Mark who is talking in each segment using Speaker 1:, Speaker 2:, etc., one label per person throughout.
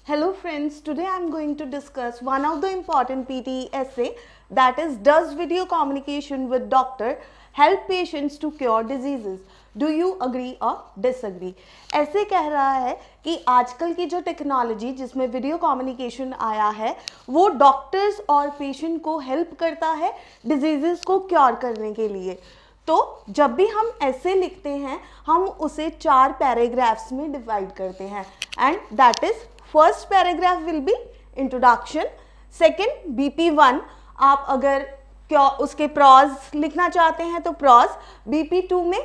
Speaker 1: Hello friends, today I am going to discuss one of the important PTE essay, that is, does video communication with doctor help patients to cure diseases? Do you agree or disagree? ऐसे कह रहा है कि आजकल की जो technology जिसमें video communication आया है वो डॉक्टर्स और पेशेंट को हेल्प करता है डिजीजेस को क्योर करने के लिए। तो जब भी हम ऐसे लिखते हैं हम उसे 4 पैराग्राफ्स में डिवाइड करते हैं and that is first paragraph will be introduction, second BP1 आप अगर क्या उसके प्रॉज लिखना चाहते हैं तो प्रॉज, BP2 में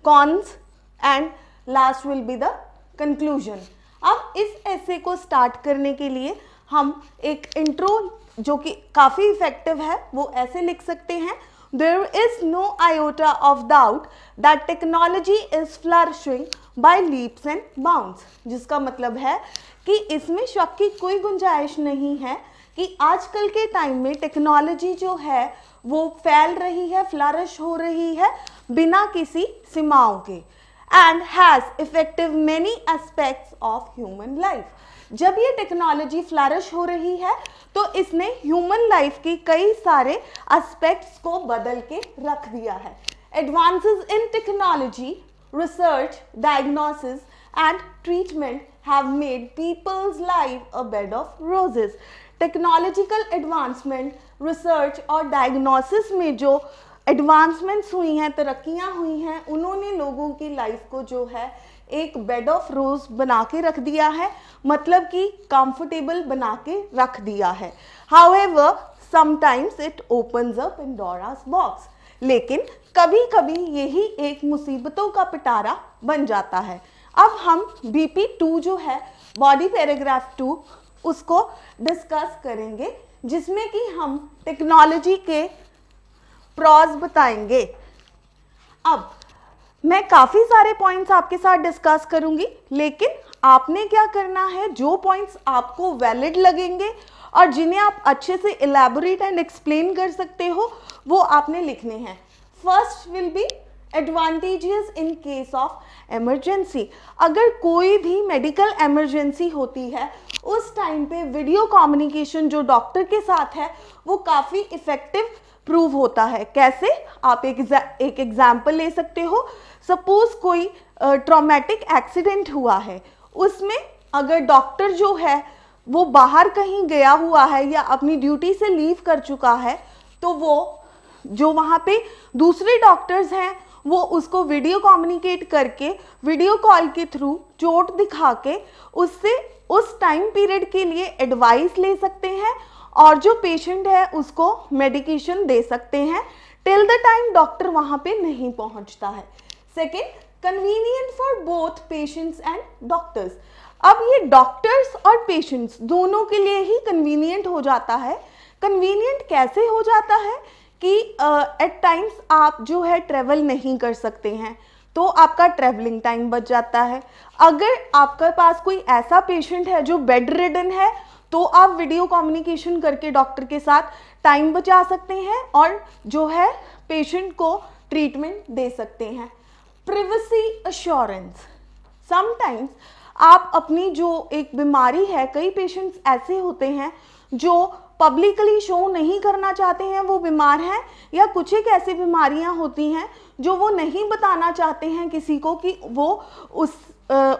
Speaker 1: cons and last will be the conclusion. अब इस ऐसे को स्टार्ट करने के लिए हम एक इंट्रो जो कि काफ़ी इफेक्टिव है वो ऐसे लिख सकते हैं, There is no iota of doubt that technology is flourishing by leaps and bounds, जिसका मतलब है कि इसमें शक की कोई गुंजाइश नहीं है कि आजकल के टाइम में टेक्नोलॉजी जो है वो फैल रही है, फ्लरिश हो रही है बिना किसी सीमाओं के, and has affected many aspects of human life। जब ये टेक्नोलॉजी फ्लरिश हो रही है तो इसने ह्यूमन लाइफ की कई सारे एस्पेक्ट्स को बदल के रख दिया है। Advances in technology, research, diagnosis and treatment have made people's life a bed of roses. Technological advancement, research और डायग्नोसिस में जो एडवांसमेंट्स हुई हैं, तरक्कियां हुई हैं, उन्होंने लोगों की लाइफ को जो है एक बेड ऑफ रोज बना के रख दिया है, मतलब कि कंफर्टेबल बना के रख दिया है। However sometimes it opens a Pandora's box, लेकिन कभी कभी यही एक मुसीबतों का पिटारा बन जाता है। अब हम BP2 जो है बॉडी पैराग्राफ 2 उसको डिस्कस करेंगे, जिसमें कि हम टेक्नोलॉजी के प्रॉज बताएंगे। अब मैं काफ़ी सारे पॉइंट्स आपके साथ डिस्कस करूंगी, लेकिन आपने क्या करना है, जो पॉइंट्स आपको वैलिड लगेंगे और जिन्हें आप अच्छे से इलैबोरेट एंड एक्सप्लेन कर सकते हो वो आपने लिखने हैं। First will be advantages in case of emergency. अगर कोई भी मेडिकल इमरजेंसी होती है उस टाइम पे वीडियो कम्युनिकेशन जो डॉक्टर के साथ है वो काफ़ी इफेक्टिव प्रूव होता है। कैसे, आप एक एग्जाम्पल ले सकते हो। सपोज कोई ट्रॉमेटिक एक्सीडेंट हुआ है, उसमें अगर डॉक्टर जो है वो बाहर कहीं गया हुआ है या अपनी ड्यूटी से लीव कर चुका है तो वो जो वहाँ पे दूसरे डॉक्टर्स हैं वो उसको वीडियो कम्युनिकेट करके वीडियो कॉल के थ्रू चोट दिखा के उससे उस टाइम पीरियड के लिए एडवाइस ले सकते हैं और जो पेशेंट है उसको मेडिकेशन दे सकते हैं टिल द टाइम डॉक्टर वहाँ पे नहीं पहुँचता है। Second, convenient for both patients and doctors. अब ये डॉक्टर्स और पेशेंट्स दोनों के लिए ही कन्वीनियंट हो जाता है। कन्वीनियंट कैसे हो जाता है कि एट टाइम्स आप जो है ट्रेवल नहीं कर सकते हैं तो आपका ट्रैवलिंग टाइम बच जाता है। अगर आपके पास कोई ऐसा पेशेंट है जो बेड रिडन है तो आप वीडियो कम्युनिकेशन करके डॉक्टर के साथ टाइम बचा सकते हैं और जो है पेशेंट को ट्रीटमेंट दे सकते हैं। प्रिवेसी अश्योरेंस, समटाइम्स आप अपनी जो एक बीमारी है, कई पेशेंट्स ऐसे होते हैं जो पब्लिकली शो नहीं करना चाहते हैं वो बीमार हैं, या कुछ एक ऐसी बीमारियां होती हैं जो वो नहीं बताना चाहते हैं किसी को कि वो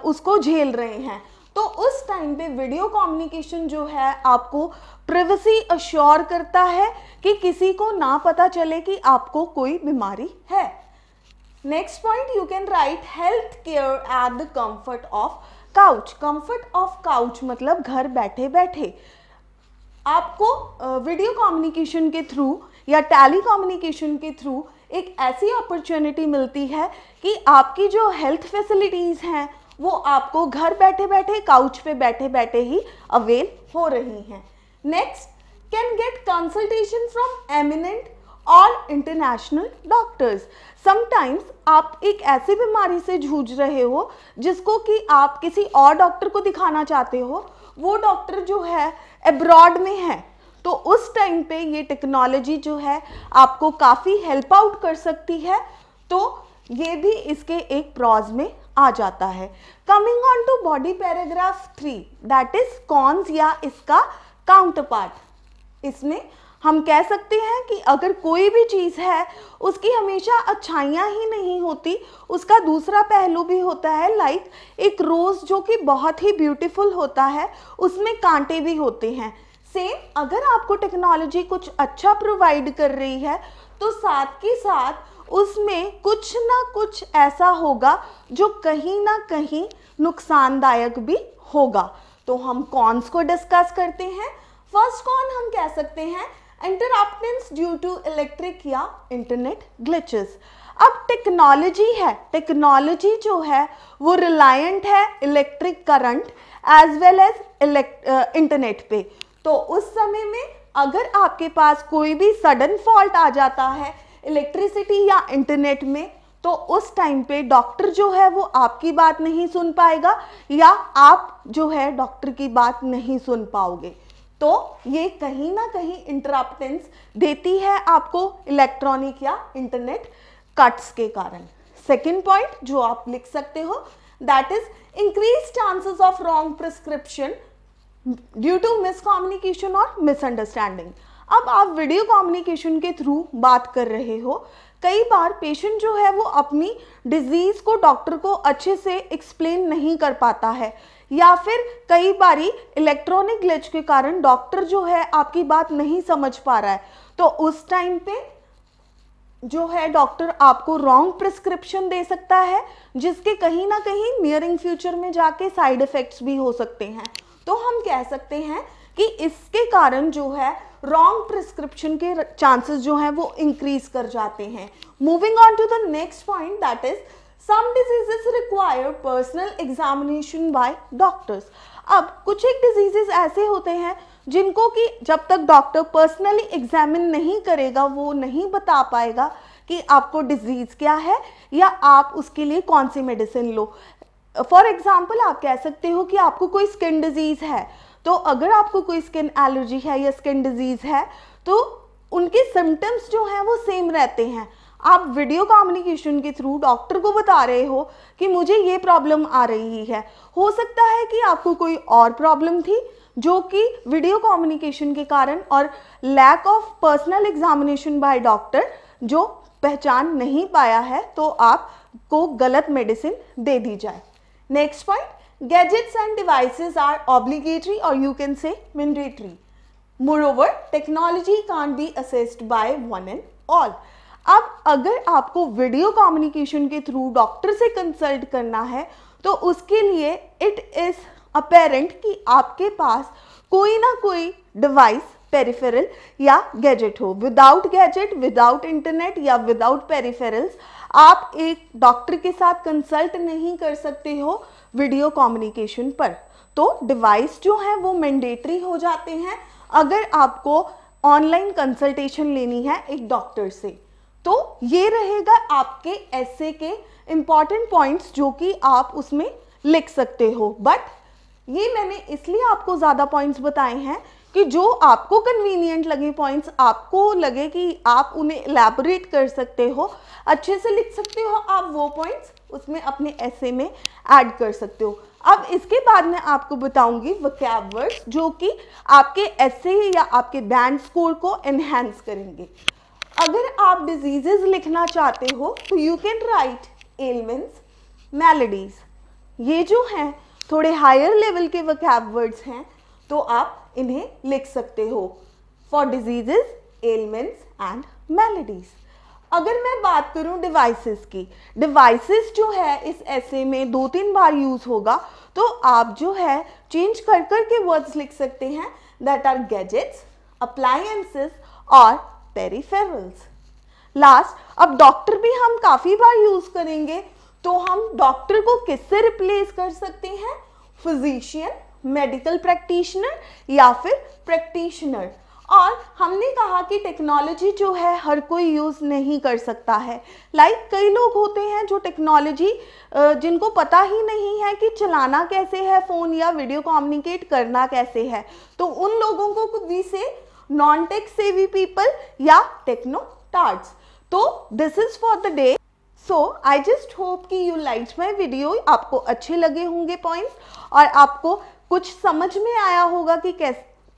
Speaker 1: उसको झेल रहे हैं। तो उस टाइम पे वीडियो कम्युनिकेशन जो है आपको प्रिवेसी अश्योर करता है कि किसी को ना पता चले कि आपको कोई बीमारी है। Next point, you can write health care at the comfort of couch. Comfort of couch मतलब घर बैठे बैठे आपको वीडियो कम्युनिकेशन के थ्रू या टेली कम्युनिकेशन के थ्रू एक ऐसी अपॉर्चुनिटी मिलती है कि आपकी जो हेल्थ फैसिलिटीज़ हैं वो आपको घर बैठे बैठे काउच पे बैठे बैठे ही अवेल हो रही हैं। Next, can get consultation from eminent और इंटरनेशनल डॉक्टर्स। समटाइम्स आप एक ऐसी बीमारी से जूझ रहे हो जिसको कि आप किसी और डॉक्टर को दिखाना चाहते हो, वो डॉक्टर जो है अब्रॉड में है, तो उस टाइम पे ये टेक्नोलॉजी जो है आपको काफ़ी हेल्प आउट कर सकती है। तो ये भी इसके एक प्रॉज में आ जाता है। Coming on to body paragraph 3 that is cons या इसका काउंटरपार्ट, इसमें हम कह सकते हैं कि अगर कोई भी चीज़ है उसकी हमेशा अच्छाइयाँ ही नहीं होती, उसका दूसरा पहलू भी होता है। लाइक एक रोज़ जो कि बहुत ही ब्यूटीफुल होता है उसमें कांटे भी होते हैं। सेम अगर आपको टेक्नोलॉजी कुछ अच्छा प्रोवाइड कर रही है तो साथ के साथ उसमें कुछ ना कुछ ऐसा होगा जो कहीं ना कहीं नुकसानदायक भी होगा। तो हम कॉन्स को डिस्कस करते हैं। फर्स्ट कॉन हम कह सकते हैं इंटरप्टेंस ड्यू टू इलेक्ट्रिक या इंटरनेट ग्लिचेस। अब टेक्नोलॉजी है, टेक्नोलॉजी जो है वो रिलायंट है electric current as well as internet पे। तो उस समय में अगर आपके पास कोई भी सडन फॉल्ट आ जाता है इलेक्ट्रिसिटी या इंटरनेट में, तो उस टाइम पे डॉक्टर जो है वो आपकी बात नहीं सुन पाएगा या आप जो है डॉक्टर की बात नहीं सुन पाओगे। तो ये कहीं ना कहीं इंटरप्टेंस देती है आपको इलेक्ट्रॉनिक या इंटरनेट कट्स के कारण। सेकेंड पॉइंट जो आप लिख सकते हो that is increase chances of wrong prescription due to miscommunication और मिसअंडरस्टैंडिंग। अब आप वीडियो कम्युनिकेशन के थ्रू बात कर रहे हो, कई बार पेशेंट जो है वो अपनी डिजीज को डॉक्टर को अच्छे से एक्सप्लेन नहीं कर पाता है या फिर कई बारी इलेक्ट्रॉनिक ग्लिच के कारण डॉक्टर जो है आपकी बात नहीं समझ पा रहा है। तो उस टाइम पे जो है डॉक्टर आपको रॉन्ग प्रिस्क्रिप्शन दे सकता है जिसके कहीं ना कहीं नियरिंग फ्यूचर में जाके साइड इफेक्ट्स भी हो सकते हैं। तो हम कह सकते हैं कि इसके कारण जो है रॉन्ग प्रिस्क्रिप्शन के चांसेस जो हैं वो इंक्रीज कर जाते हैं। Moving on to the next point that is some diseases require personal examination by doctors. अब कुछ एक डिजीजेस ऐसे होते हैं जिनको कि जब तक डॉक्टर पर्सनली एग्जामिन नहीं करेगा वो नहीं बता पाएगा कि आपको डिजीज क्या है या आप उसके लिए कौन सी मेडिसिन लो। फॉर एग्जाम्पल आप कह सकते हो कि आपको कोई स्किन डिजीज है, तो अगर आपको कोई स्किन एलर्जी है या स्किन डिजीज है तो उनके सिम्टम्स जो हैं वो सेम रहते हैं। आप वीडियो कम्युनिकेशन के थ्रू डॉक्टर को बता रहे हो कि मुझे ये प्रॉब्लम आ रही है, हो सकता है कि आपको कोई और प्रॉब्लम थी जो कि वीडियो कम्युनिकेशन के कारण और lack of personal examination by doctor जो पहचान नहीं पाया है तो आपको गलत मेडिसिन दे दी जाए। Next point, gadgets and devices are obligatory or you can say mandatory. Moreover, technology can't be assessed by one and all. अब अगर आपको वीडियो कम्युनिकेशन के थ्रू डॉक्टर से कंसल्ट करना है तो उसके लिए इट इज अपेरेंट कि आपके पास कोई ना कोई डिवाइस पेरिफेरल या गैजेट हो। विदाउट गैजेट, विदाउट इंटरनेट या विदाउट पेरिफेरल्स आप एक डॉक्टर के साथ कंसल्ट नहीं कर सकते हो वीडियो कम्युनिकेशन पर। तो डिवाइस जो है वो मैंडेटरी हो जाते हैं अगर आपको ऑनलाइन कंसल्टेशन लेनी है एक डॉक्टर से। तो ये रहेगा आपके एसे के इम्पॉर्टेंट पॉइंट्स जो कि आप उसमें लिख सकते हो। बट ये मैंने इसलिए आपको ज़्यादा पॉइंट्स बताए हैं कि जो आपको कन्वीनियंट लगे पॉइंट्स, आपको लगे कि आप उन्हें एलैबोरेट कर सकते हो, अच्छे से लिख सकते हो, आप वो पॉइंट्स उसमें अपने एसे में ऐड कर सकते हो। अब इसके बाद मैं आपको बताऊंगी वोकैब वर्ड्स जो कि आपके एसे या आपके बैंड स्कोर को एनहांस करेंगे। अगर आप डिजीजेस लिखना चाहते हो तो you can write elements, melodies. ये जो हैं थोड़े हायर लेवल के वोकैब वर्ड्स हैं तो आप इन्हें लिख सकते हो for diseases, elements and melodies. अगर मैं बात करूं डिवाइसेस की, डिवाइसेस जो है इस ऐसे में 2-3 बार यूज होगा तो आप जो है चेंज कर कर के वर्ड्स लिख सकते हैं दैट आर गैजेट्स, अप्लायंसेस और पेरिफेरल्स। लास्ट, अब डॉक्टर भी हम काफ़ी बार यूज करेंगे तो हम डॉक्टर को किससे रिप्लेस कर सकते हैं? फिजिशियन, मेडिकल प्रैक्टिशनर या फिर प्रैक्टिशनर। और हमने कहा कि टेक्नोलॉजी जो है हर कोई यूज़ नहीं कर सकता है। लाइक कई लोग होते हैं जो टेक्नोलॉजी जिनको पता ही नहीं है कि चलाना कैसे है फ़ोन या वीडियो कम्युनिकेट करना कैसे है, तो उन लोगों को वी से नॉन टेक सेवी पीपल या टेक्नो टार्ड्स। तो this is for the day. So I just hope कि यू लाइक्ड माई वीडियो, आपको अच्छे लगे होंगे पॉइंट्स और आपको कुछ समझ में आया होगा कि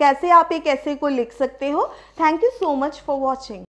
Speaker 1: कैसे आप एक ऐसे को लिख सकते हो। Thank you so much for watching.